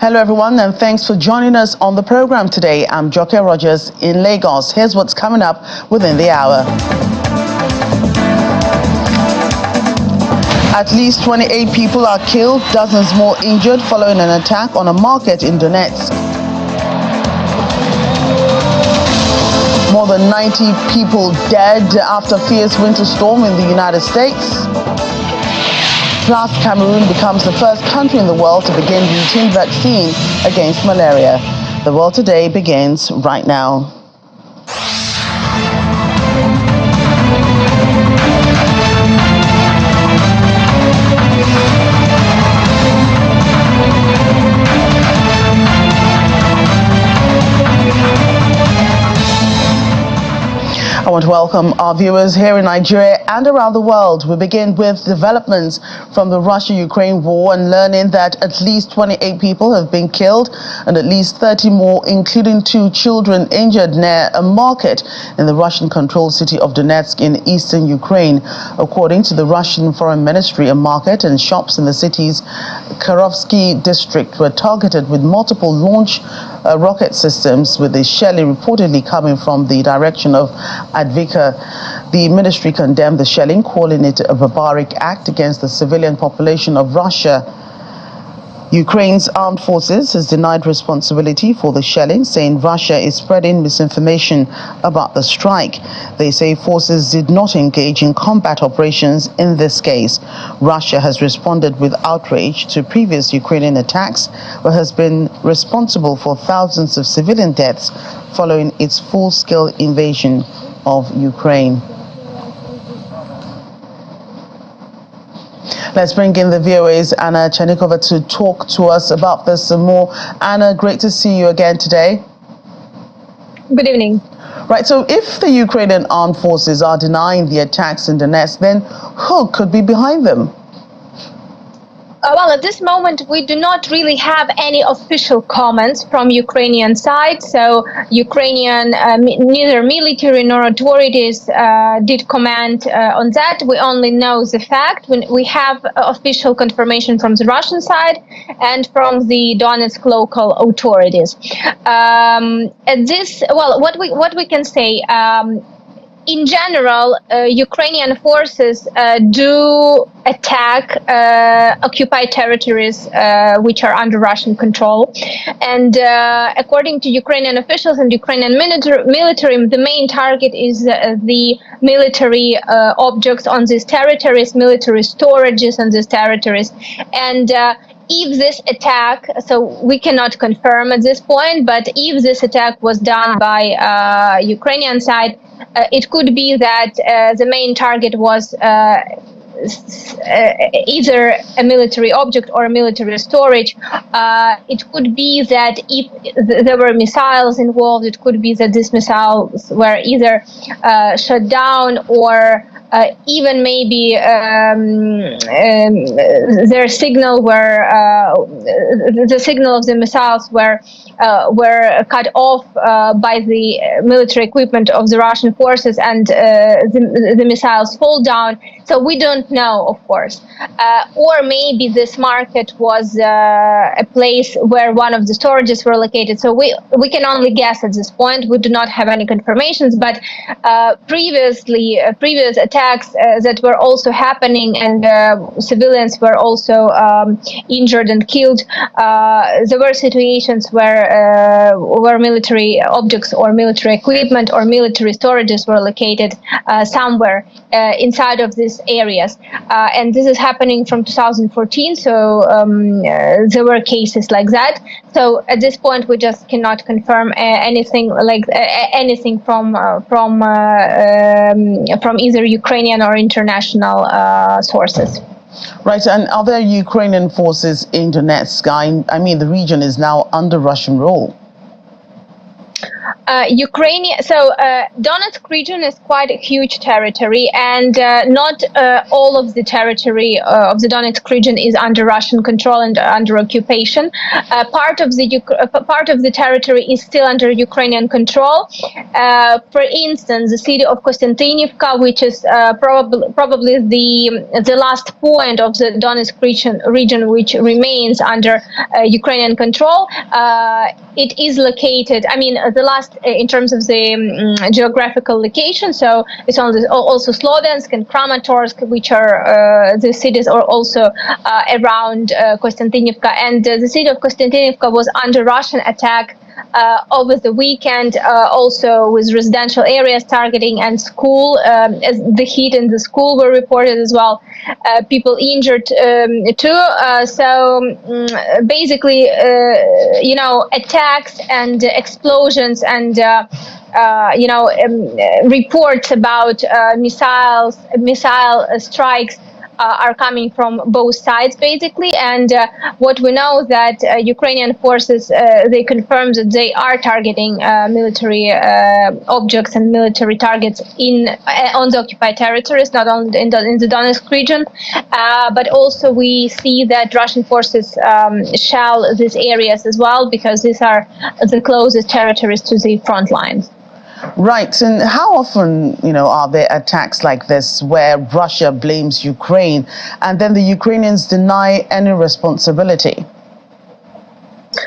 Hello everyone, and thanks for joining us on the program today. I'm Joke Rogers in Lagos. Here's what's coming up within the hour. At least 28 people are killed, dozens more injured following an attack on a market in Donetsk. More than 90 people dead after fierce winter storm in the United States. Plus, Cameroon becomes the first country in the world to begin routine vaccine against malaria. The World Today begins right now. I want to welcome our viewers here in Nigeria and around the world. We begin with developments from the Russia-Ukraine war and learning that at least 28 people have been killed and at least 30 more, including 2 children, injured near a market in the Russian-controlled city of Donetsk in eastern Ukraine. According to the Russian Foreign Ministry, a market and shops in the city's Kharovsky district were targeted with multiple launch rocket systems, with the shelling reportedly coming from the direction of Advika. The ministry condemned the shelling, calling it a barbaric act against the civilian population of Russia. Ukraine's armed forces has denied responsibility for the shelling, saying Russia is spreading misinformation about the strike. They say forces did not engage in combat operations in this case. Russia has responded with outrage to previous Ukrainian attacks, but has been responsible for thousands of civilian deaths following its full-scale invasion of Ukraine. Let's bring in the VOA's Anna Chernikova to talk to us about this some more. Anna, great to see you again today. Good evening. Right, so if the Ukrainian armed forces are denying the attacks in Donetsk, then who could be behind them? Well, at this moment, we do not really have any official comments from Ukrainian side. So Ukrainian, neither military nor authorities did comment on that. We only know the fact. We have official confirmation from the Russian side and from the Donetsk local authorities. At this, well, what we can say, in general, Ukrainian forces do attack occupied territories which are under Russian control. And according to Ukrainian officials and Ukrainian military, the main target is the military objects on these territories, military storages on these territories. And if this attack, so we cannot confirm at this point, but if this attack was done by Ukrainian side, it could be that the main target was either a military object or a military storage. It could be that if there were missiles involved, it could be that these missiles were either shot down or even maybe their signal the signal of the missiles were cut off by the military equipment of the Russian forces, and the missiles fall down. So we don't know, of course. Or maybe this market was a place where one of the storages were located. So we can only guess at this point. We do not have any confirmations, but previous attacks that were also happening, and civilians were also injured and killed. There were situations where military objects or military equipment or military storages were located somewhere inside of these areas. And this is happening from 2014, so there were cases like that. So at this point, we just cannot confirm anything like anything from either Ukrainian or international sources. Right, and are there Ukrainian forces in Donetsk? I mean, the region is now under Russian rule. Donetsk region is quite a huge territory, and not all of the territory of the Donetsk region is under Russian control and under occupation. Part of the territory is still under Ukrainian control. For instance, the city of Konstantinivka, which is probably the last point of the Donetsk region which remains under Ukrainian control. It is located, the last in terms of the geographical location, so it's also Sloviansk and Kramatorsk, which are the cities are also around Konstantinivka, and the city of Konstantinivka was under Russian attack over the weekend, also with residential areas targeting and school. As the heat in the school were reported as well. People injured too. Basically, attacks and explosions and reports about missile strikes are coming from both sides, basically. And what we know that Ukrainian forces, they confirm that they are targeting military objects and military targets on the occupied territories, not only in the Donetsk region, but also we see that Russian forces shell these areas as well, because these are the closest territories to the front lines. Right, and how often, are there attacks like this where Russia blames Ukraine and then the Ukrainians deny any responsibility?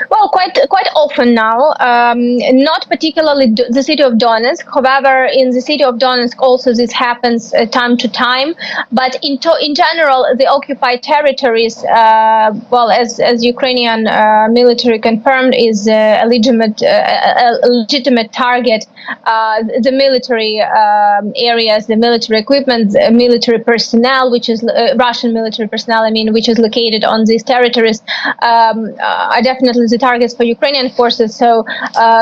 Well, quite often now, not particularly the city of Donetsk. However, in the city of Donetsk also this happens time to time. But in general, the occupied territories, as Ukrainian military confirmed, is a legitimate target. The military areas, the military equipment, military personnel, which is Russian military personnel, which is located on these territories, are definitely the targets for Ukrainian forces. So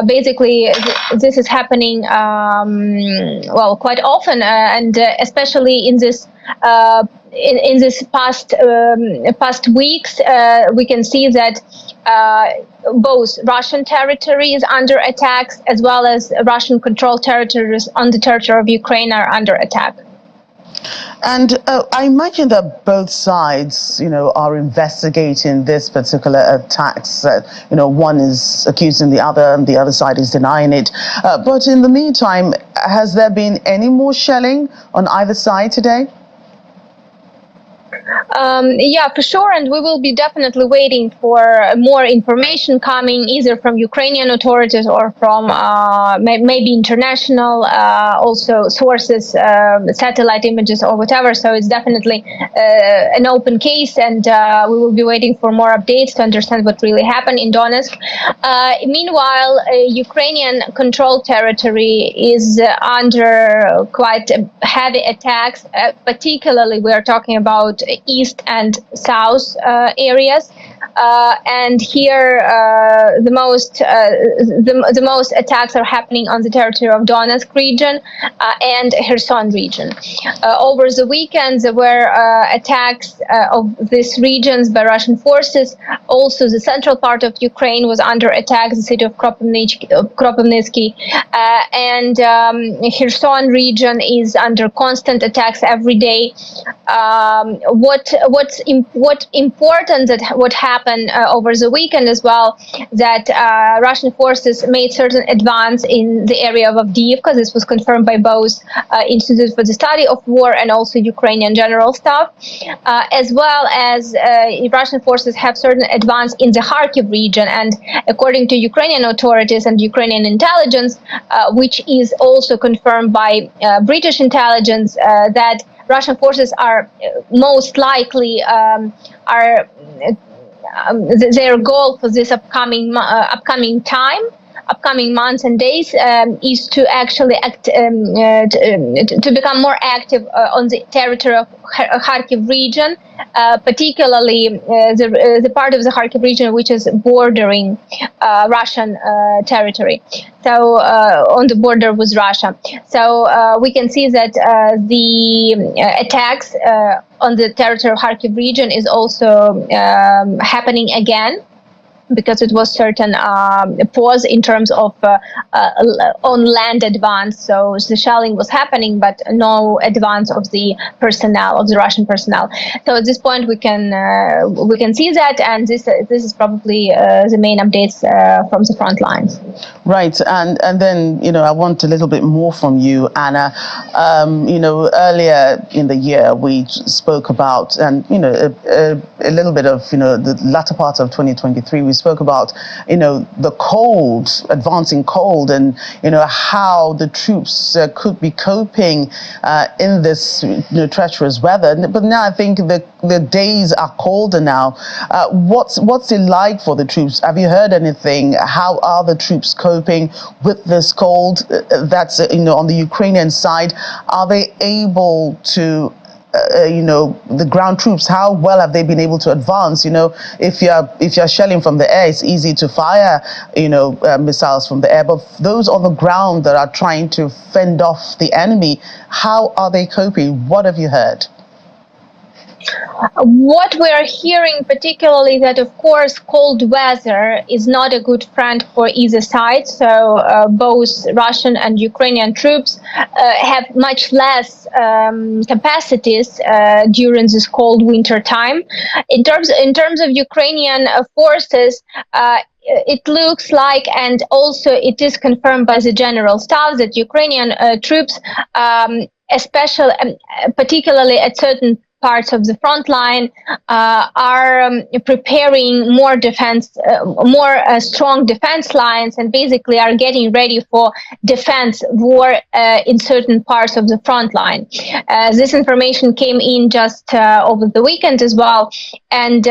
basically, this is happening quite often, and especially in this past weeks, we can see that both Russian territory is under attacks, as well as Russian controlled territories on the territory of Ukraine are under attack. And I imagine that both sides, are investigating this particular attacks. One is accusing the other, and the other side is denying it. But in the meantime, has there been any more shelling on either side today? Yeah, for sure, and we will be definitely waiting for more information coming either from Ukrainian authorities or from maybe international also sources, satellite images or whatever. So it's definitely an open case, and we will be waiting for more updates to understand what really happened in Donetsk. Meanwhile, Ukrainian controlled territory is under quite heavy attacks. Particularly, we are talking about east and south areas, and here the most attacks are happening on the territory of Donetsk region and Kherson region. Over the weekend, there were attacks of these regions by Russian forces. Also, the central part of Ukraine was under attack, the city of Kropyvnytsky, and Kherson region is under constant attacks every day. What's important that what happened over the weekend as well, that Russian forces made certain advance in the area of Avdiivka. This was confirmed by both Institute for the Study of War and also Ukrainian General Staff, as well as Russian forces have certain advance in the Kharkiv region. And according to Ukrainian authorities and Ukrainian intelligence, which is also confirmed by British intelligence, that Russian forces are most likely their goal for this upcoming months and days is to actually to become more active on the territory of Kharkiv region, particularly the part of the Kharkiv region which is bordering Russian territory, so on the border with Russia. So we can see that the attacks on the territory of Kharkiv region is also happening again. because it was certain pause in terms of on land advance. So the shelling was happening, but no advance of the personnel, of the Russian personnel. So at this point, we can see that, and this is probably the main updates from the front lines. Right, and then I want a little bit more from you, Anna. Earlier in the year we spoke about, and a little bit of the latter part of 2023. We spoke about the cold, advancing cold, and how the troops could be coping in this treacherous weather. But now I think the days are colder now. What's it like for the troops? Have you heard anything? How are the troops coping with this cold? That's on the Ukrainian side. Are they able to the ground troops, how well have they been able to advance? If you're shelling from the air, it's easy to fire missiles from the air, but those on the ground that are trying to fend off the enemy, how are they coping? What have you heard? What we are hearing particularly that, of course, cold weather is not a good friend for either side. So both Russian and Ukrainian troops have much less capacities during this cold winter time. In terms of Ukrainian forces, it looks like, and also it is confirmed by the general staff, that Ukrainian troops, particularly at certain parts of the front line, are preparing more strong defense lines, and basically are getting ready for defense war in certain parts of the front line. This information came in just over the weekend as well, and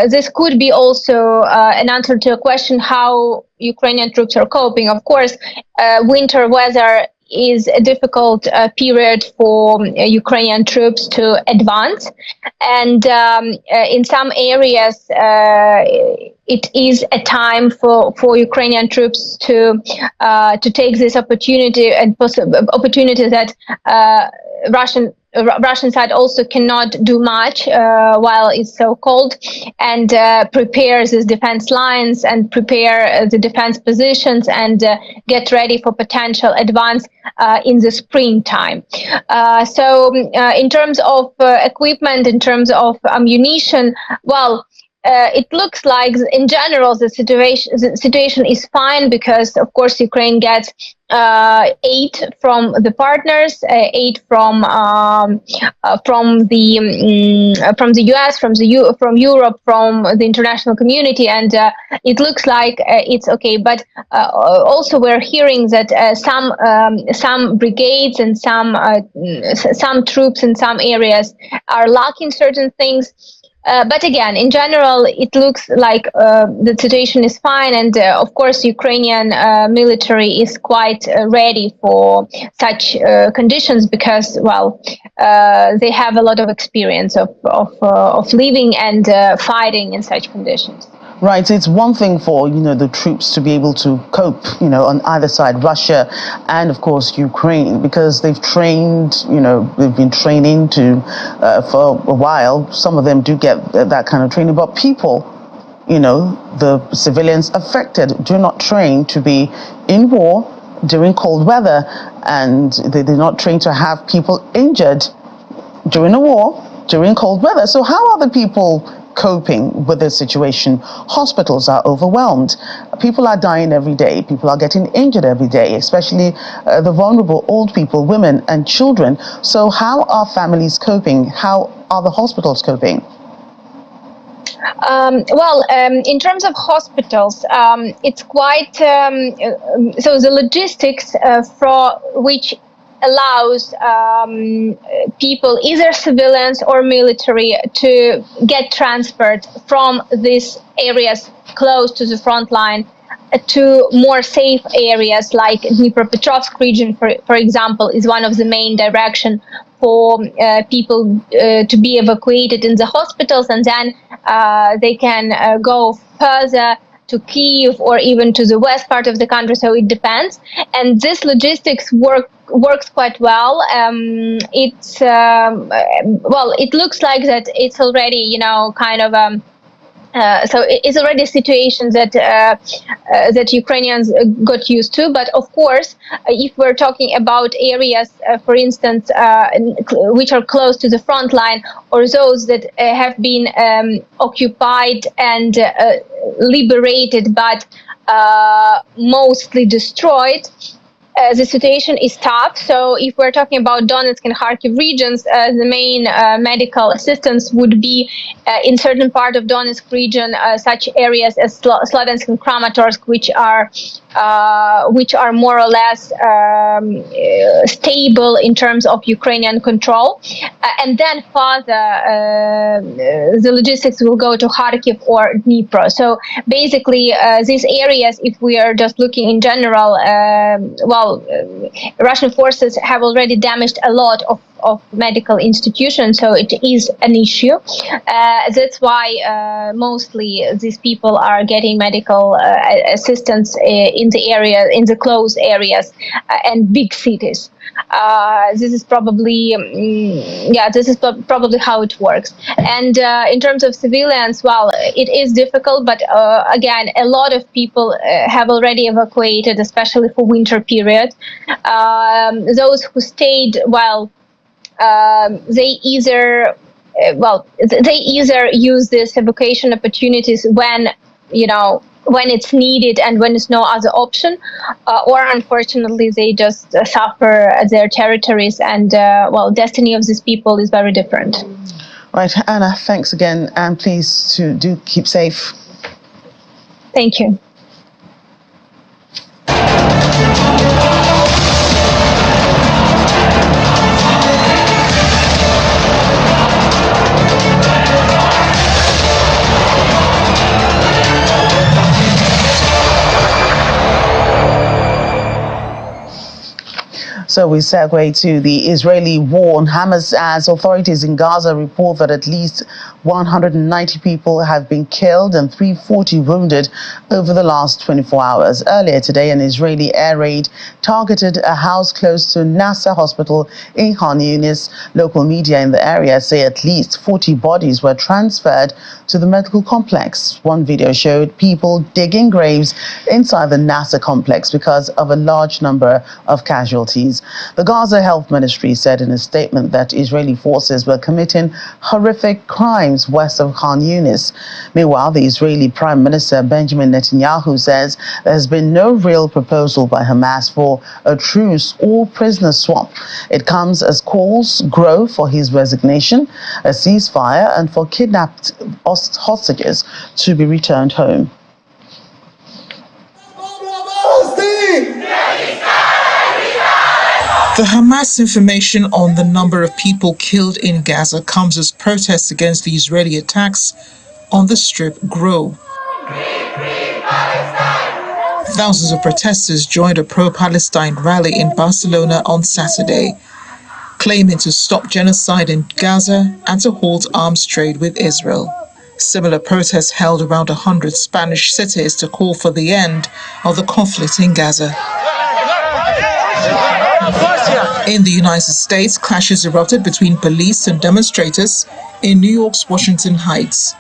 this could be also an answer to a question how Ukrainian troops are coping. Of course, winter weather is a difficult period for Ukrainian troops to advance, and in some areas it is a time for Ukrainian troops to take this opportunity, and opportunity that Russian side also cannot do much while it's so cold, and prepare these defense lines and prepare the defense positions and get ready for potential advance in the springtime. So in terms of equipment, in terms of ammunition, well, it looks like in general the situation is fine, because of course Ukraine gets aid from the partners, aid from the US, from Europe, from the international community, and it looks like it's okay. But also we're hearing that some brigades and some troops in some areas are lacking certain things. But again, in general, it looks like the situation is fine, and of course, Ukrainian military is quite ready for such conditions, because, well, they have a lot of experience of living and fighting in such conditions. Right, it's one thing for the troops to be able to cope on either side, Russia and of course Ukraine, because they've trained, they've been training for a while. Some of them do get that kind of training, but people, the civilians affected, do not train to be in war during cold weather, and they do not train to have people injured during a war during cold weather. So how are the people coping with this situation? Hospitals are overwhelmed. People are dying every day. People are getting injured every day, especially the vulnerable old people, women and children. So how are families coping? How are the hospitals coping? In terms of hospitals, it's quite so the logistics for which allows people, either civilians or military, to get transferred from these areas close to the front line to more safe areas like Dnipropetrovsk region, for example, is one of the main direction for people to be evacuated in the hospitals, and then they can go further to Kyiv or even to the west part of the country. So it depends, and this logistics works quite well. It looks like that it's already kind of So it's already a situation that that Ukrainians got used to. But of course, if we're talking about areas, for instance, which are close to the front line, or those that have been occupied and liberated, but mostly destroyed, the situation is tough. So if we're talking about Donetsk and Kharkiv regions, the main medical assistance would be in certain part of Donetsk region, such areas as Slaviansk and Kramatorsk, which are more or less stable in terms of Ukrainian control. And then further, the logistics will go to Kharkiv or Dnipro. So basically, these areas, if we are just looking in general, Russian forces have already damaged a lot of medical institutions, so it is an issue. That's why mostly these people are getting medical assistance in the close areas and big cities. This is probably probably how it works. And in terms of civilians, well, it is difficult, but again, a lot of people have already evacuated, especially for winter period. Those who stayed, well, they either use these evacuation opportunities when it's needed and when it's no other option, or unfortunately they just suffer their territories, and destiny of these people is very different. Right, Anna, thanks again, and please do keep safe. Thank you. So we segue to the Israeli war on Hamas, as authorities in Gaza report that at least 190 people have been killed and 340 wounded over the last 24 hours. Earlier today, an Israeli air raid targeted a house close to Nasser Hospital in Khan Yunis. Local media in the area say at least 40 bodies were transferred to the medical complex. One video showed people digging graves inside the Nasser complex because of a large number of casualties. The Gaza Health Ministry said in a statement that Israeli forces were committing horrific crimes west of Khan Yunis. Meanwhile, the Israeli Prime Minister Benjamin Netanyahu says there has been no real proposal by Hamas for a truce or prisoner swap. It comes as calls grow for his resignation, a ceasefire, and for kidnapped hostages to be returned home. The Hamas information on the number of people killed in Gaza comes as protests against the Israeli attacks on the Strip grow. Thousands of protesters joined a pro-Palestine rally in Barcelona on Saturday, claiming to stop genocide in Gaza and to halt arms trade with Israel. Similar protests held around 100 Spanish cities to call for the end of the conflict in Gaza. In the United States, clashes erupted between police and demonstrators in New York's Washington Heights.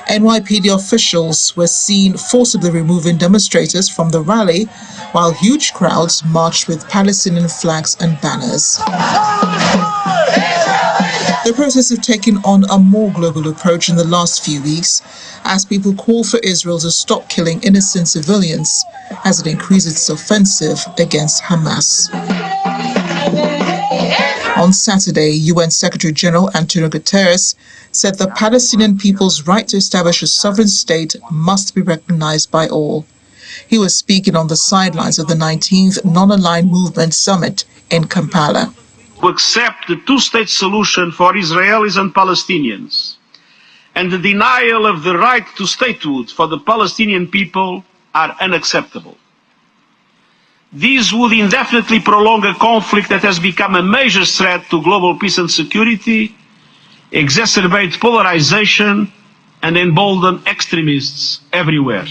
NYPD officials were seen forcibly removing demonstrators from the rally, while huge crowds marched with Palestinian flags and banners. The protests have taken on a more global approach in the last few weeks, as people call for Israel to stop killing innocent civilians as it increases its offensive against Hamas. On Saturday, UN Secretary-General Antonio Guterres said the Palestinian people's right to establish a sovereign state must be recognized by all. He was speaking on the sidelines of the 19th Non-Aligned Movement Summit in Kampala. To accept the two-state solution for Israelis and Palestinians and the denial of the right to statehood for the Palestinian people are unacceptable. These would indefinitely prolong a conflict that has become a major threat to global peace and security, exacerbate polarization, and embolden extremists everywhere.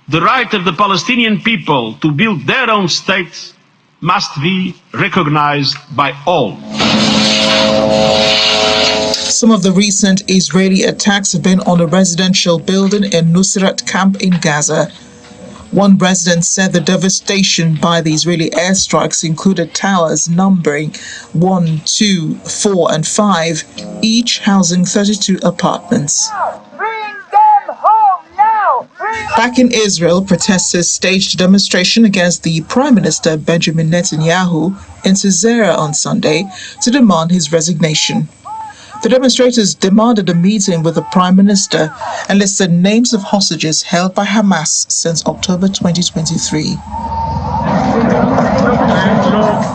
The right of the Palestinian people to build their own state must be recognized by all. Some of the recent Israeli attacks have been on a residential building in Nusrat camp in Gaza. One resident said the devastation by the Israeli airstrikes included towers numbering 1, 2, 4, and 5, each housing 32 apartments. Back in Israel, protesters staged a demonstration against the Prime Minister Benjamin Netanyahu in Caesarea on Sunday to demand his resignation. The demonstrators demanded a meeting with the Prime Minister and listed names of hostages held by Hamas since October 2023.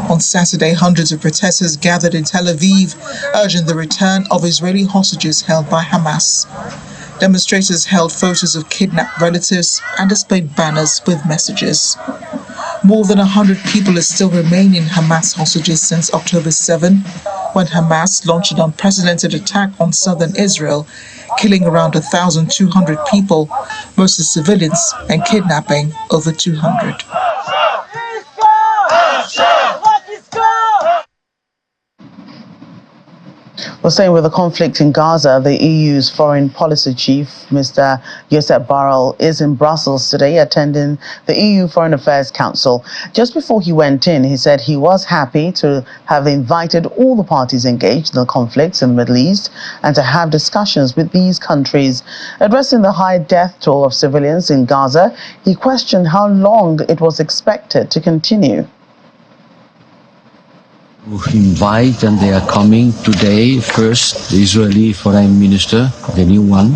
On Saturday, hundreds of protesters gathered in Tel Aviv, urging the return of Israeli hostages held by Hamas. Demonstrators held photos of kidnapped relatives and displayed banners with messages. More than 100 people are still remaining Hamas hostages since October 7, when Hamas launched an unprecedented attack on southern Israel, killing around 1,200 people, mostly civilians, and kidnapping over 200. Well, staying with the conflict in Gaza, the EU's foreign policy chief, Mr. Josep Borrell, is in Brussels today attending the EU Foreign Affairs Council. Just before he went in, he said he was happy to have invited all the parties engaged in the conflicts in the Middle East and to have discussions with these countries. Addressing the high death toll of civilians in Gaza, he questioned how long it was expected to continue. Invite, and they are coming today. First, the Israeli foreign minister, the new one.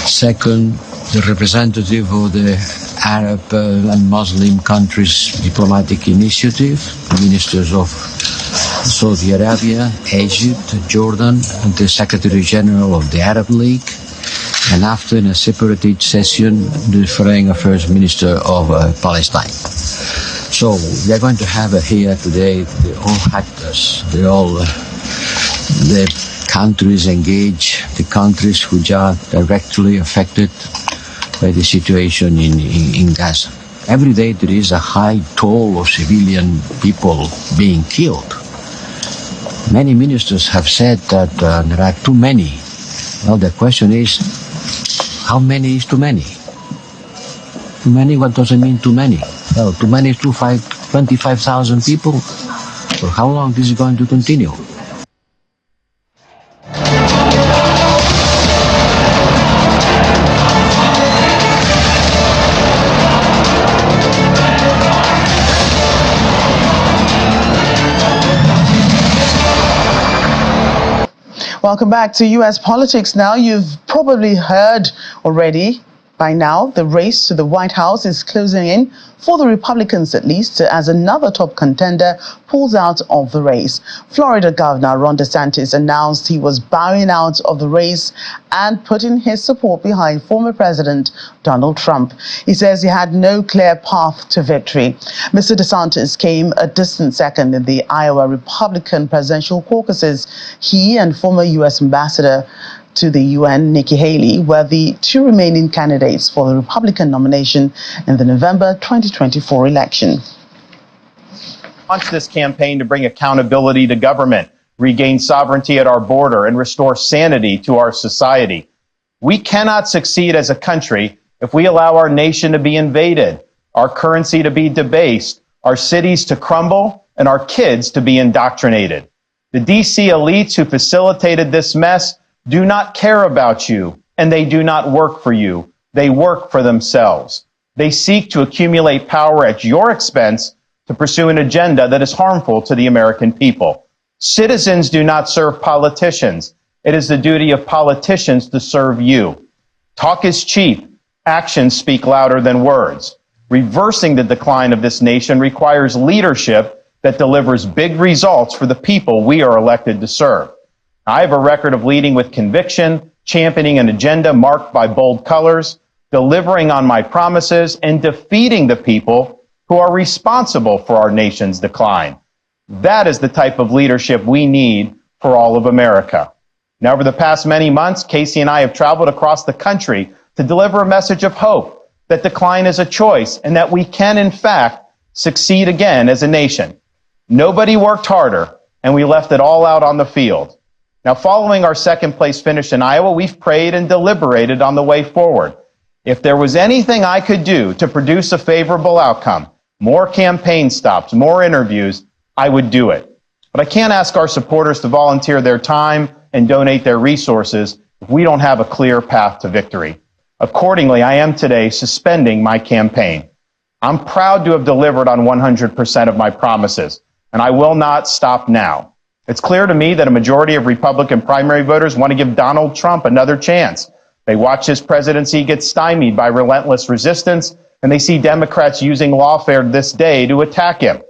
Second, the representative of the Arab and Muslim countries diplomatic initiative, ministers of Saudi Arabia, Egypt, Jordan, and the Secretary General of the Arab League. And after, in a separate session, the Foreign Affairs Minister of Palestine. So we are going to have here today all actors, the countries engaged, the countries which are directly affected by the situation in Gaza. Every day there is a high toll of civilian people being killed. Many ministers have said that there are too many. Well, the question is, how many is too many? Too many, what does it mean too many? Well, too many is 25,000 people. For how long this is going to continue? Welcome back to U.S. politics now. You've probably heard already by now the race to the White House is closing in, for the Republicans at least, as another top contender pulls out of the race. Florida Governor Ron DeSantis announced he was bowing out of the race and putting his support behind former President Donald Trump. He says he had no clear path to victory. Mr. DeSantis came a distant second in the Iowa Republican presidential caucuses. He and former U.S. Ambassador to the UN, Nikki Haley, were the two remaining candidates for the Republican nomination in the November 2024 election. Launched this campaign to bring accountability to government, regain sovereignty at our border, and restore sanity to our society. We cannot succeed as a country if we allow our nation to be invaded, our currency to be debased, our cities to crumble, and our kids to be indoctrinated. The DC elites who facilitated this mess do not care about you, and they do not work for you. They work for themselves. They seek to accumulate power at your expense to pursue an agenda that is harmful to the American people. Citizens do not serve politicians. It is the duty of politicians to serve you. Talk is cheap. Actions speak louder than words. Reversing the decline of this nation requires leadership that delivers big results for the people we are elected to serve. I have a record of leading with conviction, championing an agenda marked by bold colors, delivering on my promises, and defeating the people who are responsible for our nation's decline. That is the type of leadership we need for all of America. Now, over the past many months, Casey and I have traveled across the country to deliver a message of hope, that decline is a choice, and that we can, in fact, succeed again as a nation. Nobody worked harder, and we left it all out on the field. Now, following our second place finish in Iowa, we've prayed and deliberated on the way forward. If there was anything I could do to produce a favorable outcome, more campaign stops, more interviews, I would do it. But I can't ask our supporters to volunteer their time and donate their resources if we don't have a clear path to victory. Accordingly, I am today suspending my campaign. I'm proud to have delivered on 100% of my promises, and I will not stop now. It's clear to me that a majority of Republican primary voters want to give Donald Trump another chance. They watch his presidency get stymied by relentless resistance, and they see Democrats using lawfare this day to attack him.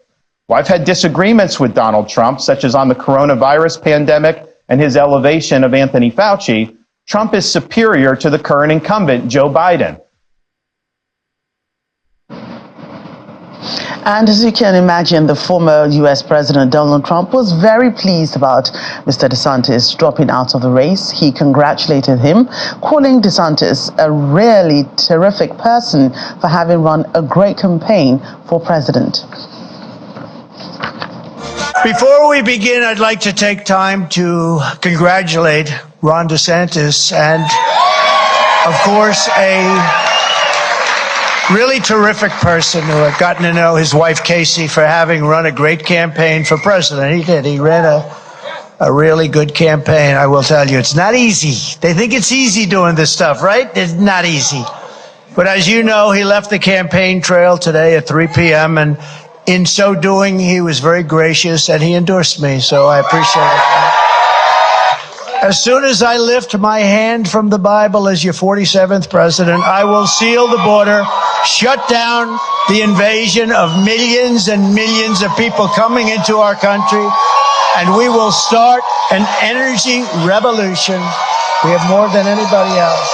Well, I've had disagreements with Donald Trump, such as on the coronavirus pandemic and his elevation of Anthony Fauci. Trump is superior to the current incumbent, Joe Biden. And as you can imagine, the former U.S. President Donald Trump was very pleased about Mr. DeSantis dropping out of the race. He congratulated him, calling DeSantis a really terrific person for having run a great campaign for president. Before we begin, I'd like to take time to congratulate Ron DeSantis and, of course, a really terrific person who I've gotten to know, his wife Casey, for having run a great campaign for president. He did. He ran a really good campaign. I will tell you, it's not easy. They think it's easy doing this stuff, right? It's not easy. But as you know, he left the campaign trail today at 3 p.m. and in so doing, he was very gracious and he endorsed me. So I appreciate it. As soon as I lift my hand from the Bible as your 47th president, I will seal the border, shut down the invasion of millions and millions of people coming into our country, and we will start an energy revolution. We have more than anybody else.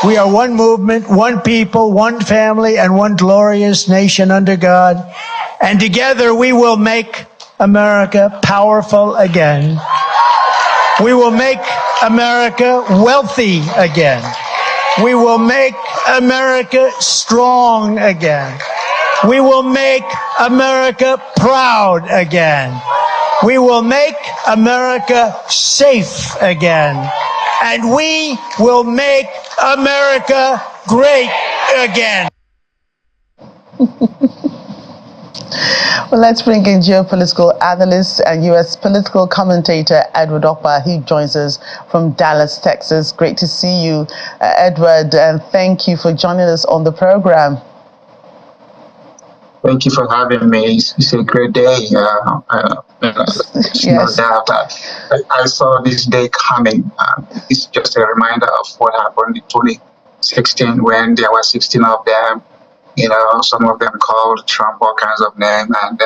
We are one movement, one people, one family, and one glorious nation under God. And together we will make America powerful again. We will make America wealthy again. We will make America strong again. We will make America proud again. We will make America safe again. And we will make America great again. Well, let's bring in geopolitical analyst and U.S. political commentator Edward Okba. He joins us from Dallas, Texas. Great to see you, Edward, and thank you for joining us on the program. Thank you for having me. It's a great day. Yes. No doubt. I saw this day coming. It's just a reminder of what happened in 2016 when there were 16 of them. You know, some of them called Trump all kinds of names, and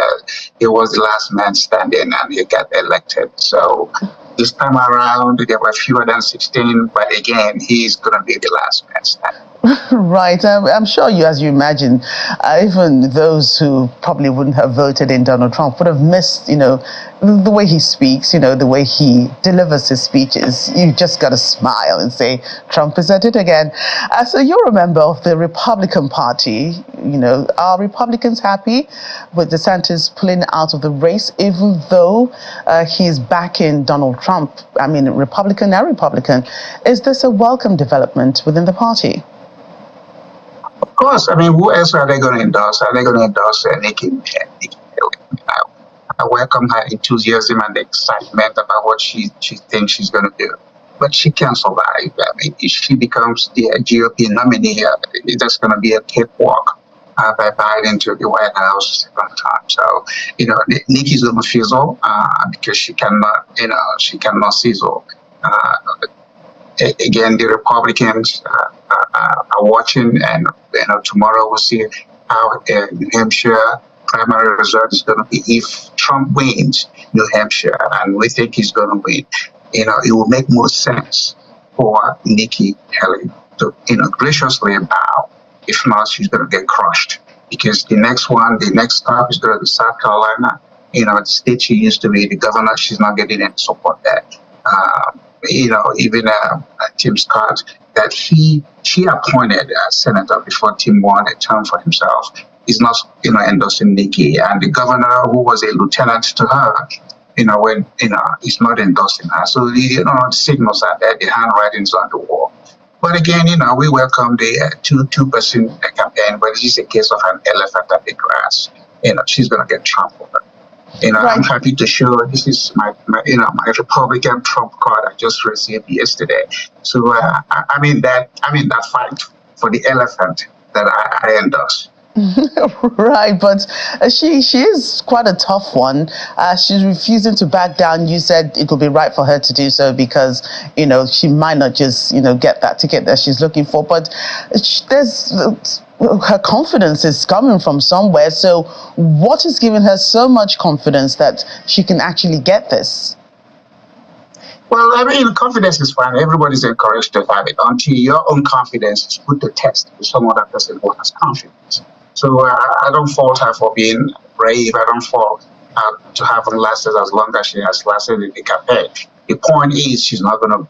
he was the last man standing, and he got elected. So this time around, there were fewer than 16, but again, he's going to be the last man standing. Right. I'm sure you, as you imagine, even those who probably wouldn't have voted in Donald Trump would have missed, the way he speaks, the way he delivers his speeches. You just got to smile and say, Trump is at it again. So you're a member of the Republican Party. Are Republicans happy with DeSantis pulling out of the race, even though he's backing Donald Trump? I mean, Republican and Republican. Is this a welcome development within the party? Of course. I mean, who else are they going to endorse? Are they going to endorse Nikki Haley? I welcome her enthusiasm and excitement about what she thinks she's going to do. But she can't survive. I mean, if she becomes the GOP nominee, it's just going to be a cakewalk by Biden to the White House second time. So, Nikki's going to fizzle because she cannot sizzle. Again, the Republicans are watching, and tomorrow we'll see how New Hampshire primary result is going to be. If Trump wins New Hampshire, and we think he's going to win, it will make more sense for Nikki Haley to graciously bow. If not, she's going to get crushed, because the next stop is going to be South Carolina. The state she used to be the governor, she's not getting any support there. Even Tim Scott, that she appointed as senator before Tim won a term for himself, is not endorsing Nikki. And the governor, who was a lieutenant to her, when, it's not endorsing her. So, the signals are there, the handwriting's on the wall. But again, we welcome the two-person campaign, but it's a case of an elephant at the grass. She's going to get trampled. Right. I'm happy to show this is my Republican Trump card I just received yesterday. So I'm in that fight for the elephant that I endorse. Right, but she is quite a tough one. She's refusing to back down. You said it would be right for her to do so because she might not just get that ticket that she's looking for. But her confidence is coming from somewhere. So what is giving her so much confidence that she can actually get this? Well, confidence is fine. Everybody's encouraged to have it until your own confidence is put to test with some other person who has confidence. So I don't fault her for being brave. I don't fault her to have lasted as long as she has lasted in the campaign. The point is, she's not gonna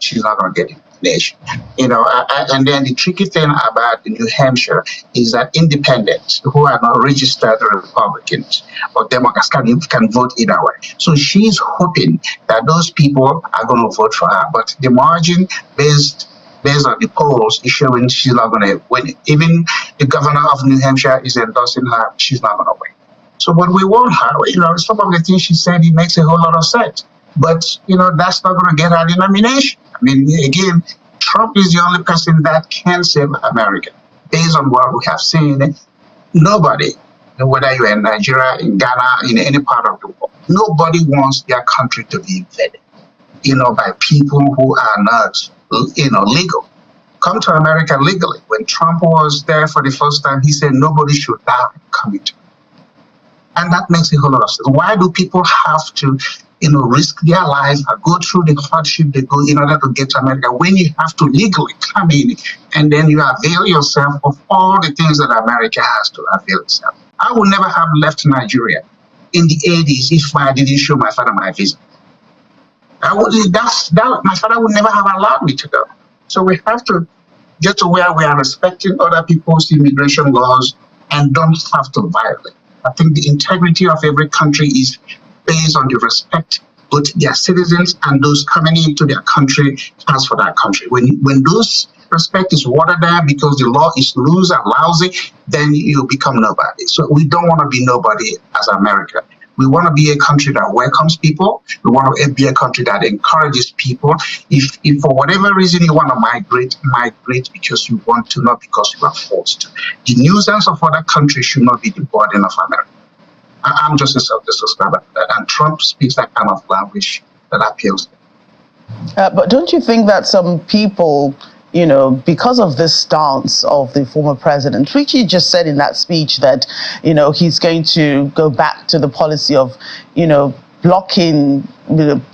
get the nomination. And then the tricky thing about New Hampshire is that independents who are not registered Republicans or Democrats can vote either way. So she's hoping that those people are going to vote for her. But the margin based on the polls is showing she's not going to win it. Even the governor of New Hampshire is endorsing her. She's not going to win. So what we want her, some of the things she said, it makes a whole lot of sense. But, that's not going to get her the nomination. Again, Trump is the only person that can save America. Based on what we have seen, nobody, whether you're in Nigeria, in Ghana, in any part of the world, nobody wants their country to be invaded, by people who are not, legal. Come to America legally. When Trump was there for the first time, he said nobody should die coming to America. And that makes a whole lot of sense. Why do people have to, risk their lives and go through the hardship they go in order to get to America when you have to legally come in and then you avail yourself of all the things that America has to avail itself? I would never have left Nigeria in the 80s if I didn't show my father my visa. My father would never have allowed me to go. So we have to get to where we are respecting other people's immigration laws and don't have to violate. I think the integrity of every country is based on the respect both their citizens and those coming into their country has for that country. When those respect is watered down because the law is loose and lousy, then you become nobody. So we don't want to be nobody as America. We want to be a country that welcomes people. We want to be a country that encourages people. If for whatever reason you want to migrate because you want to, not because you are forced to. The nuisance of other countries should not be the burden of America. I'm just a subscriber to that. And Trump speaks that kind of language that appeals to me. But don't you think that some people, because of this stance of the former president, which he just said in that speech that, he's going to go back to the policy of, blocking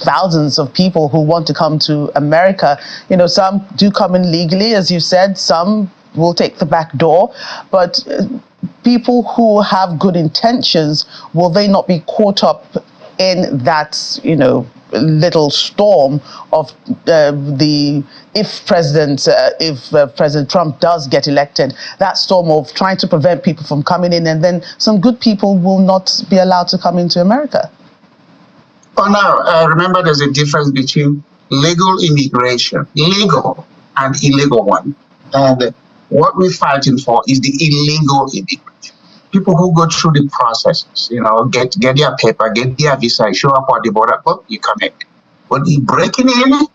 thousands of people who want to come to America. Some do come in legally, as you said, some will take the back door, but people who have good intentions, will they not be caught up in that, little storm of if President Trump does get elected, that storm of trying to prevent people from coming in, and then some good people will not be allowed to come into America? Oh, no. Remember, there's a difference between legal immigration, legal and illegal one. And what we're fighting for is the illegal immigration. People who go through the processes, get their paper, get their visa, show up at the border, you come in. But you breaking in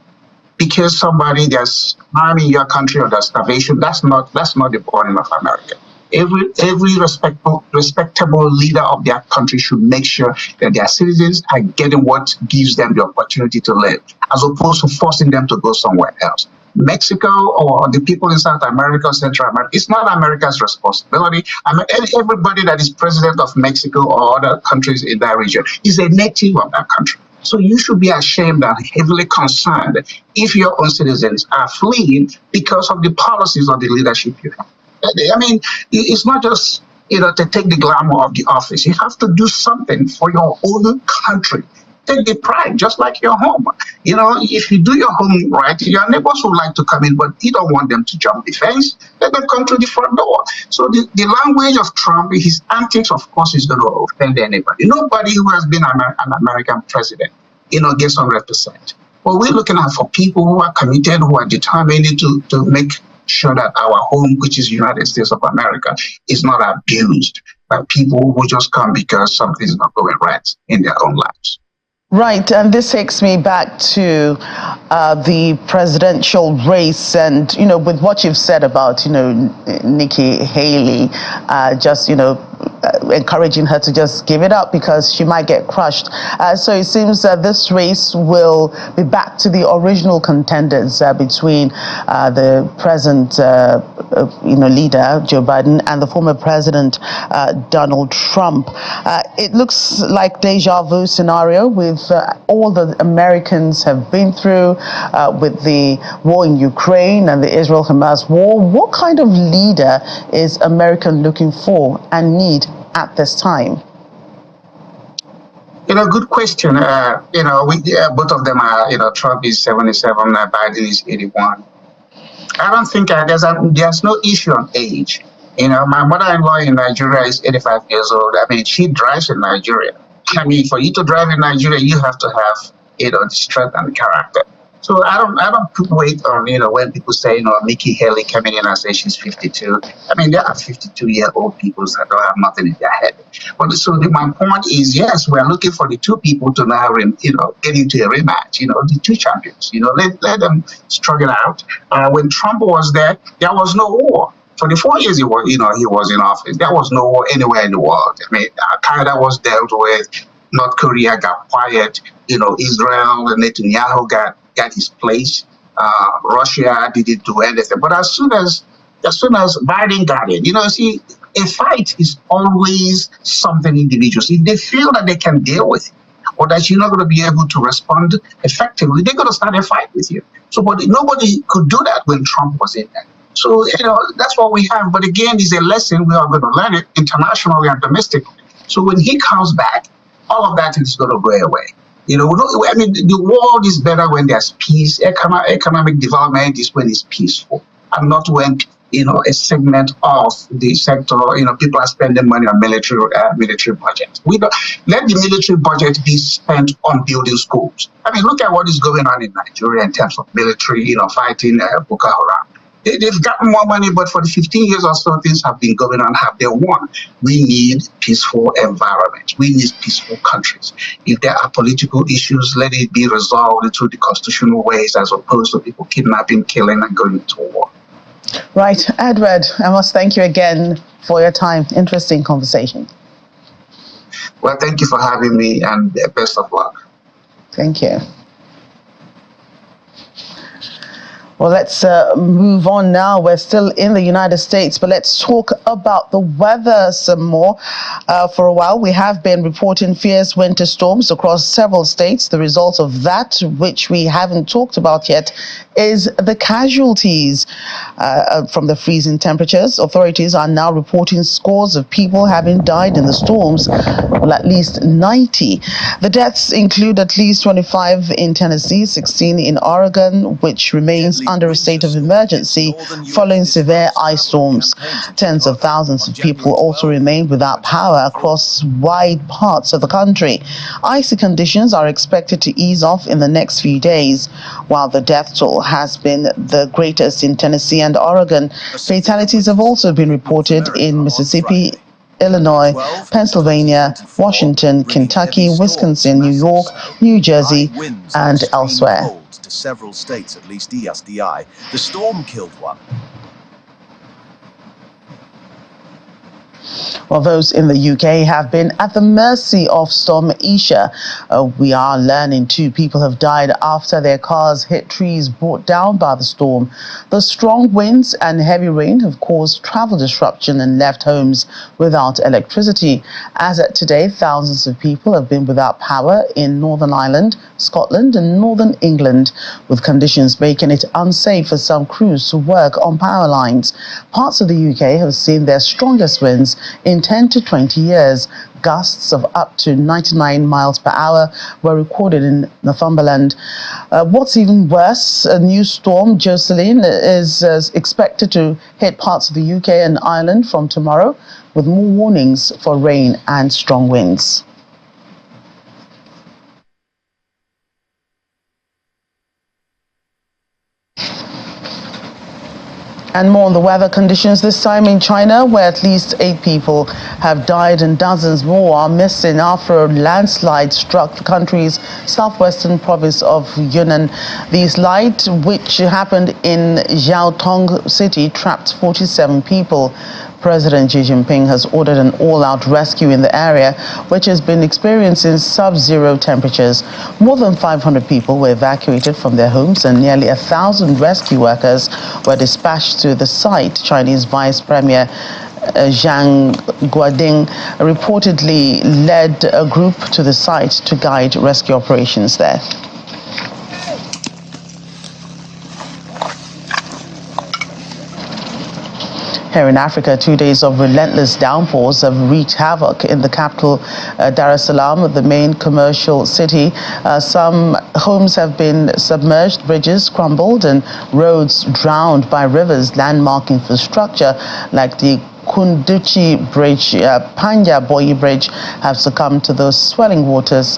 because somebody that's harming your country or there's starvation, that's not the burden of America. Every respectable leader of their country should make sure that their citizens are getting what gives them the opportunity to live, as opposed to forcing them to go somewhere else. Mexico or the people in South America, Central America, it's not America's responsibility. Everybody that is president of Mexico or other countries in that region is a native of that country. So you should be ashamed and heavily concerned if your own citizens are fleeing because of the policies of the leadership you have. It's not just to take the glamour of the office. You have to do something for your own country. Take the pride, just like your home. If you do your home right, your neighbors would like to come in, but you don't want them to jump the fence. Let them come to the front door. So the language of Trump, his antics, of course, is going to offend anybody. Nobody who has been an American president gets 100%. What we're looking at for people who are committed, who are determined to make sure that our home, which is United States of America, is not abused by people who just come because something is not going right in their own lives. Right, and this takes me back to the presidential race, and with what you've said about Nikki Haley, just encouraging her to just give it up because she might get crushed. So it seems that this race will be back to the original contenders between the present leader Joe Biden and the former president Donald Trump. It looks like deja vu scenario with all the Americans have been through with the war in Ukraine and the Israel-Hamas war. What kind of leader is America looking for and need at this time? Good question. Both of them are, Trump is 77, Biden is 81. I don't think there's no issue on age. My mother-in-law in Nigeria is 85 years old. I mean, she drives in Nigeria. I mean, for you to drive in Nigeria, you have to have, the strength and character. So I don't put weight on, when people say, Nikki Haley coming in and say she's 52. I mean, there are 52-year-old people that don't have nothing in their head. But my point is, yes, we're looking for the two people to now, get into a rematch, the two champions, let them struggle out. When Trump was there was no war. For the 4 years he was in office, there was no war anywhere in the world. I mean, Canada was dealt with, North Korea got quiet, Israel, Netanyahu got his place, Russia didn't do anything. But as soon as Biden got it, see, a fight is always something individuals. If they feel that they can deal with it, or that you're not going to be able to respond effectively, they're going to start a fight with you. So, but nobody could do that when Trump was in there. So, that's what we have. But again, it's a lesson we are going to learn it internationally and domestically. So when he comes back, all of that is going to go away. I mean, the world is better when there's peace. Economic development is when it's peaceful, and not when, a segment of the sector, people are spending money on military budget. We don't let the military budget be spent on building schools. I mean, look at what is going on in Nigeria in terms of military, fighting Boko Haram. They've gotten more money, but for the 15 years or so, things have been going on. Have they won? We need peaceful environment. We need peaceful countries. If there are political issues, let it be resolved through the constitutional ways, as opposed to people kidnapping, killing, and going into war. Right, Edward, I must thank you again for your time. Interesting conversation. Well, thank you for having me, and best of luck. Thank you. Well, let's move on now. We're still in the United States, but let's talk about the weather some more. For a while, we have been reporting fierce winter storms across several states. The result of that, which we haven't talked about yet, is the casualties from the freezing temperatures. Authorities are now reporting scores of people having died in the storms, well, at least 90. The deaths include at least 25 in Tennessee, 16 in Oregon, which remains under a state of emergency following severe ice storms. Tens of thousands of people also remain without power across wide parts of the country. Icy conditions are expected to ease off in the next few days, while the death toll has been the greatest in Tennessee and Oregon. Fatalities have also been reported in Mississippi, Illinois, Pennsylvania, Washington, Kentucky, Wisconsin, New York, New Jersey, and elsewhere. To several states, at least ESDI. The storm killed one. Well, those in the UK have been at the mercy of Storm Isia. We are learning 2 people have died after their cars hit trees brought down by the storm. The strong winds and heavy rain have caused travel disruption and left homes without electricity. As at today, thousands of people have been without power in Northern Ireland, Scotland and Northern England, with conditions making it unsafe for some crews to work on power lines. Parts of the UK have seen their strongest winds in 10 to 20 years. Gusts of up to 99 miles per hour were recorded in Northumberland. What's even worse, a new storm, Jocelyn, is expected to hit parts of the UK and Ireland from tomorrow, with more warnings for rain and strong winds. And more on the weather conditions, this time in China, where at least 8 people have died and dozens more are missing after a landslide struck the country's southwestern province of Yunnan. The slide, which happened in Jiaotong city, trapped 47 people. President Xi Jinping has ordered an all-out rescue in the area, which has been experiencing sub-zero temperatures. More than 500 people were evacuated from their homes and nearly 1,000 rescue workers were dispatched to the site. Chinese Vice Premier Zhang Guoding reportedly led a group to the site to guide rescue operations there. Here in Africa, 2 days of relentless downpours have wreaked havoc in the capital, Dar es Salaam, the main commercial city. Some homes have been submerged, bridges crumbled, and roads drowned by rivers. Landmark infrastructure like the Kunduchi Bridge, Panya Boyi Bridge have succumbed to those swelling waters,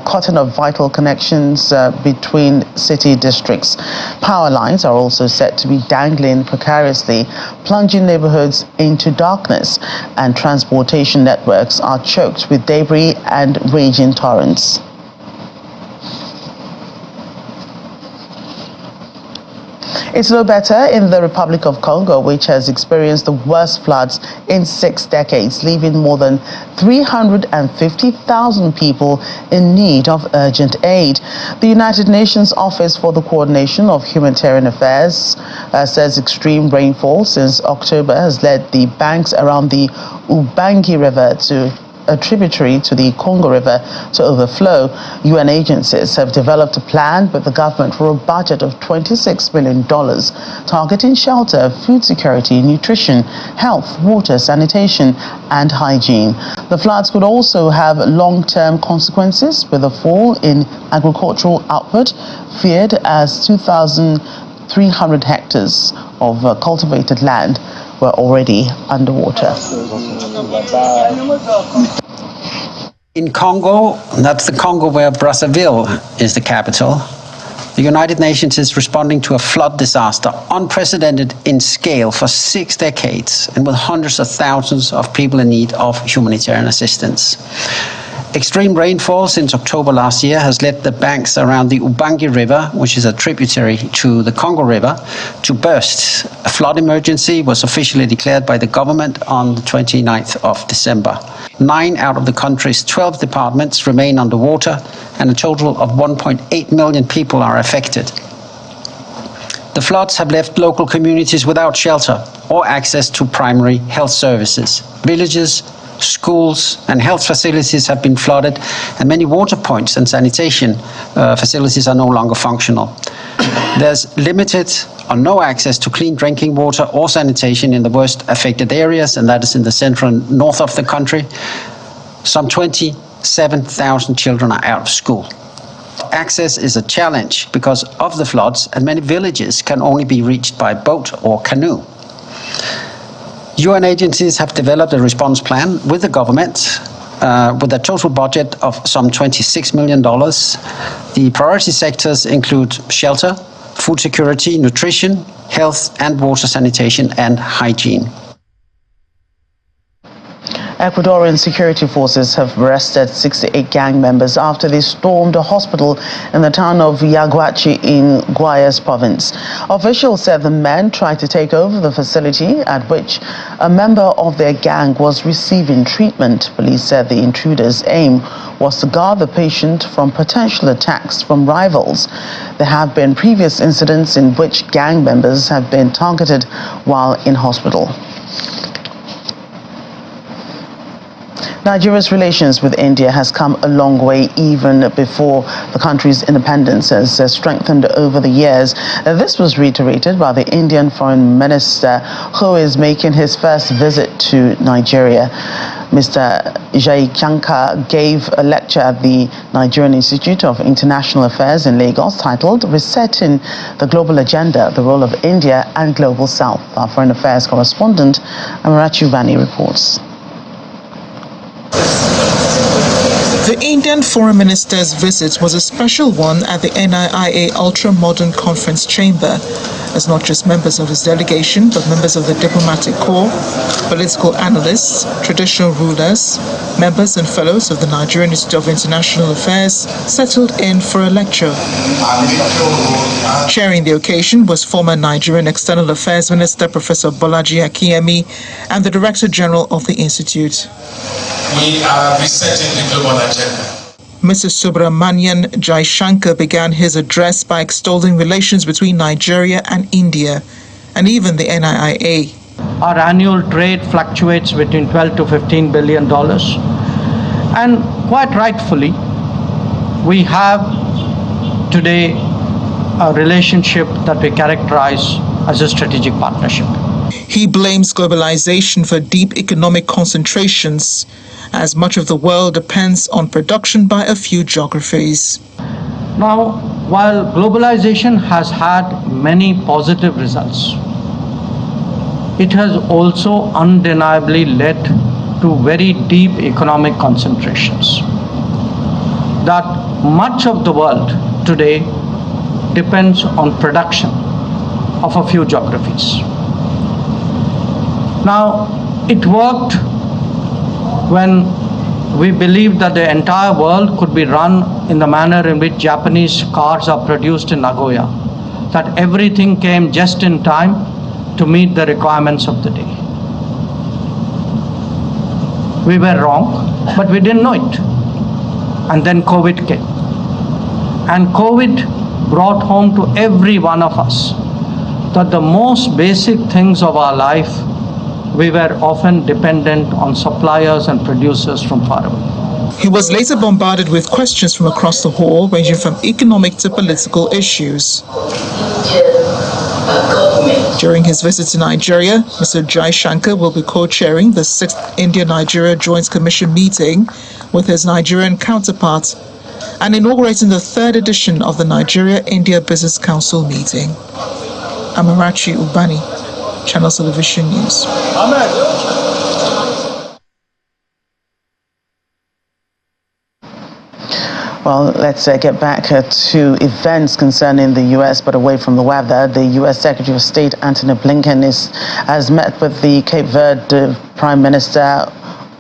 cutting off vital connections between city districts. Power lines are also said to be dangling precariously, plunging neighborhoods into darkness, and transportation networks are choked with debris and raging torrents. It's no better in the Republic of Congo, which has experienced the worst floods in 6 decades, leaving more than 350,000 people in need of urgent aid. The United Nations Office for the Coordination of Humanitarian Affairs says extreme rainfall since October has led the banks around the Ubangi River, a tributary to the Congo River, to overflow. UN agencies have developed a plan with the government for a budget of $26 million, targeting shelter, food security, nutrition, health, water, sanitation, and hygiene. The floods could also have long-term consequences, with a fall in agricultural output feared as 2,300 hectares of cultivated land were already underwater. In Congo, that's the Congo where Brazzaville is the capital, the United Nations is responding to a flood disaster unprecedented in scale for 6 decades and with hundreds of thousands of people in need of humanitarian assistance. Extreme rainfall since October last year has led the banks around the Ubangi River, which is a tributary to the Congo River, to burst. A flood emergency was officially declared by the government on the 29th of December. 9 out of the country's 12 departments remain underwater, and a total of 1.8 million people are affected. The floods have left local communities without shelter or access to primary health services. Villages, schools and health facilities have been flooded, and many water points and sanitation facilities are no longer functional. There's limited or no access to clean drinking water or sanitation in the worst affected areas, and that is in the central and north of the country. Some 27,000 children are out of school. Access is a challenge because of the floods, and many villages can only be reached by boat or canoe. UN agencies have developed a response plan with the government with a total budget of some $26 million. The priority sectors include shelter, food security, nutrition, health and water sanitation and hygiene. Ecuadorian security forces have arrested 68 gang members after they stormed a hospital in the town of Yaguachi in Guayas province. Officials said the men tried to take over the facility at which a member of their gang was receiving treatment. Police said the intruders' aim was to guard the patient from potential attacks from rivals. There have been previous incidents in which gang members have been targeted while in hospital. Nigeria's relations with India has come a long way even before the country's independence has strengthened over the years. This was reiterated by the Indian Foreign Minister, who is making his first visit to Nigeria. Mr. Jaikyanka gave a lecture at the Nigerian Institute of International Affairs in Lagos titled Resetting the Global Agenda, the Role of India and Global South. Our Foreign Affairs correspondent, Amarachi Vani, reports. The Indian Foreign Minister's visit was a special one at the NIIA Ultra-Modern Conference Chamber, as not just members of his delegation, but members of the diplomatic corps, political analysts, traditional rulers, members and fellows of the Nigerian Institute of International Affairs settled in for a lecture. Chairing the occasion was former Nigerian External Affairs Minister Professor Bolaji Akiyemi and the Director General of the Institute. We are resetting the global agenda. Mr. Subramanian Jaishankar began his address by extolling relations between Nigeria and India, and even the NIIA. Our annual trade fluctuates between $12 to $15 billion, and quite rightfully, we have today a relationship that we characterize as a strategic partnership. He blames globalization for deep economic concentrations, as much of the world depends on production by a few geographies. Now, while globalization has had many positive results, it has also undeniably led to very deep economic concentrations. That much of the world today depends on production of a few geographies. Now, it worked when we believed that the entire world could be run in the manner in which Japanese cars are produced in Nagoya, that everything came just in time to meet the requirements of the day. We were wrong, but we didn't know it. And then COVID came. And COVID brought home to every one of us that the most basic things of our life, we were often dependent on suppliers and producers from far away. He was later bombarded with questions from across the hall, ranging from economic to political issues. During his visit to Nigeria, Mr. Jaishankar will be co-chairing the 6th India-Nigeria Joint Commission meeting with his Nigerian counterpart and inaugurating the 3rd edition of the Nigeria-India Business Council meeting. Amarachi Ubani, Channel Television News. Well, let's get back to events concerning the U.S., but away from the weather. The U.S. Secretary of State Antony Blinken has met with the Cape Verde Prime Minister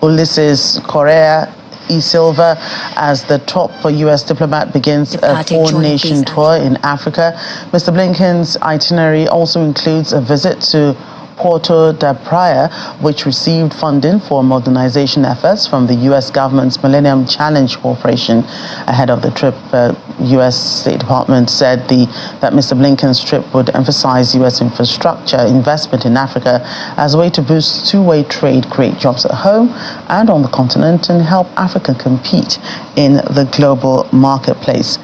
Ulysses Correa E. Silva as the top U.S. diplomat begins a four-nation tour in Africa. Mr. Blinken's itinerary also includes a visit to Porto da Praia, which received funding for modernization efforts from the U.S. government's Millennium Challenge Corporation. Ahead of the trip, U.S. State Department said that Mr. Blinken's trip would emphasize U.S. infrastructure investment in Africa as a way to boost two-way trade, create jobs at home and on the continent, and help Africa compete in the global marketplace.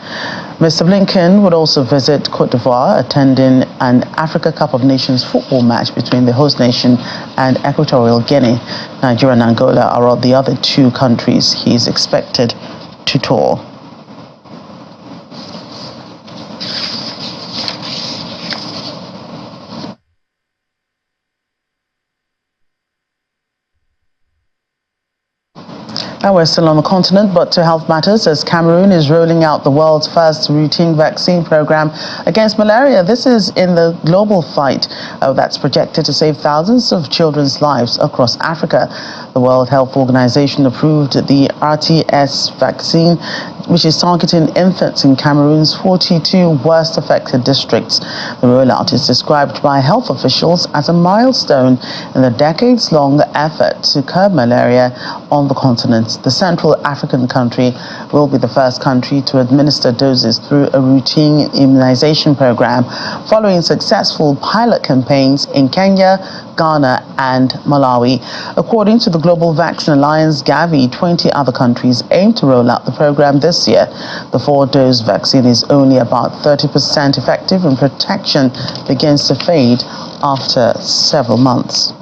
Mr. Blinken would also visit Cote d'Ivoire, attending an Africa Cup of Nations football match between the host nation and Equatorial Guinea. Nigeria and Angola are the other two countries he is expected to tour. Now we're still on the continent, but to health matters, as Cameroon is rolling out the world's first routine vaccine program against malaria. This is in the global fight that's projected to save thousands of children's lives across Africa. The World Health Organization approved the RTS vaccine, which is targeting infants in Cameroon's 42 worst affected districts. The rollout is described by health officials as a milestone in the decades-long effort to curb malaria on the continent. The Central African country will be the first country to administer doses through a routine immunization program, following successful pilot campaigns in Kenya, Ghana and Malawi. According to the Global Vaccine Alliance, Gavi, 20 other countries aim to roll out the program this year. The 4-dose vaccine is only about 30% effective, and protection begins to fade after several months.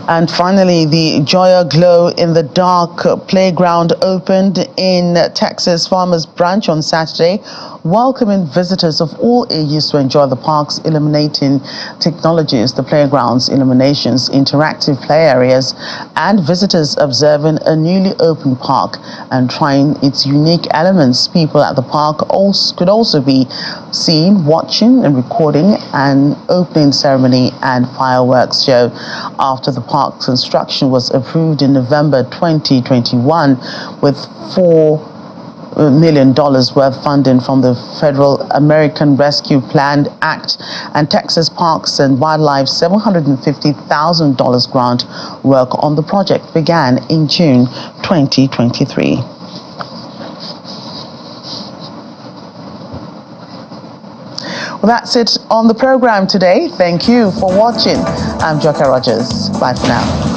And finally, the Joya Glow in the Dark playground opened in Texas Farmers Branch on Saturday. welcoming visitors of all ages to enjoy the park's illuminating technologies, the playgrounds, illuminations, interactive play areas, and visitors observing a newly opened park and trying its unique elements. People at the park could also be seen watching and recording an opening ceremony and fireworks show. After the park's construction was approved in November 2021 with $4 million worth funding from the Federal American Rescue Plan Act and Texas Parks and Wildlife $750,000 grant. Work on the project began in June 2023. Well, that's it on the program today. Thank you for watching. I'm Joker Rogers. Bye for now.